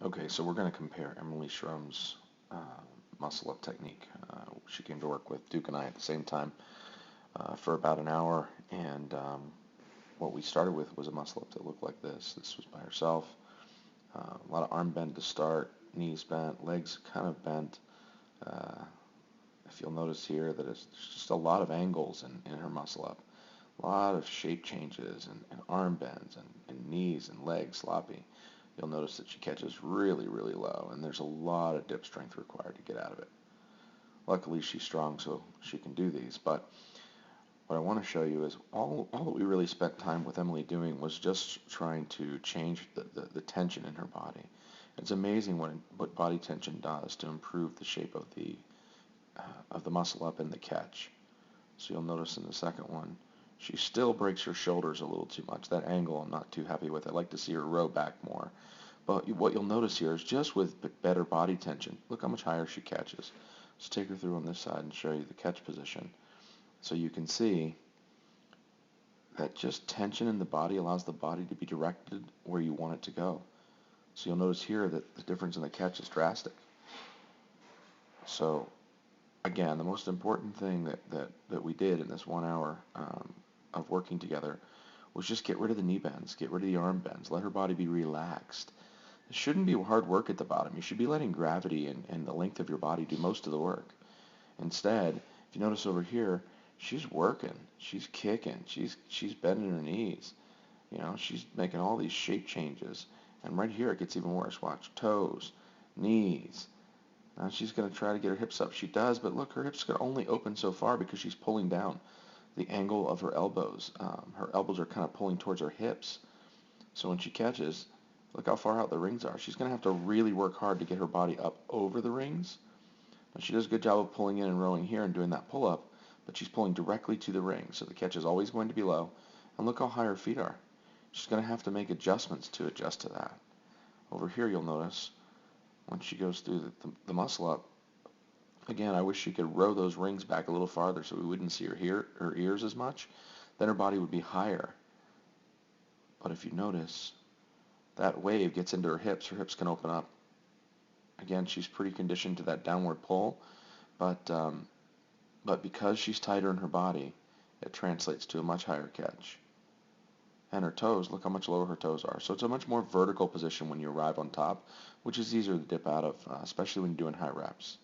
Okay, so we're going to compare Emily Schromm's muscle up technique. She came to work with Duke and I at the same time for about an hour, and what we started with was a muscle up that looked like this. This was by herself. A lot of arm bend to start, knees bent, legs kind of bent. Uh, if you'll notice here that it's just a lot of angles in her muscle up. A lot of shape changes and arm bends and knees and legs sloppy. You'll notice that she catches really, really low, and there's a lot of dip strength required to get out of it. Luckily, she's strong, so she can do these. But what I want to show you is all that we really spent time with Emily doing was just trying to change the tension in her body. It's amazing what body tension does to improve the shape of the muscle up in the catch. So you'll notice in the second one, she still breaks her shoulders a little too much. That angle I'm not too happy with. I'd like to see her row back more. But what you'll notice here is just with better body tension, look how much higher she catches. Let's take her through on this side and show you the catch position. So you can see that just tension in the body allows the body to be directed where you want it to go. So you'll notice here that the difference in the catch is drastic. So again, the most important thing that we did in this 1 hour of working together was just get rid of the knee bends, get rid of the arm bends, let her body be relaxed. It shouldn't be hard work at the bottom. You should be letting gravity and the length of your body do most of the work. Instead, if you notice over here, she's working, she's kicking, she's bending her knees. You know, she's making all these shape changes. And right here it gets even worse. Watch, toes, knees. Now she's going to try to get her hips up. She does, but look, her hips can only open so far because she's pulling down the angle of her elbows. Her elbows are kind of pulling towards her hips. So when she catches, look how far out the rings are. She's going to have to really work hard to get her body up over the rings. Now she does a good job of pulling in and rowing here and doing that pull-up, but she's pulling directly to the ring, so the catch is always going to be low. And look how high her feet are. She's going to have to make adjustments to adjust to that. Over here you'll notice when she goes through the muscle up, again, I wish she could row those rings back a little farther so we wouldn't see her ears as much. Then her body would be higher. But if you notice, that wave gets into her hips can open up. Again, she's pretty conditioned to that downward pull, but because she's tighter in her body, it translates to a much higher catch. And her toes, look how much lower her toes are. So it's a much more vertical position when you arrive on top, which is easier to dip out of, especially when you're doing high reps.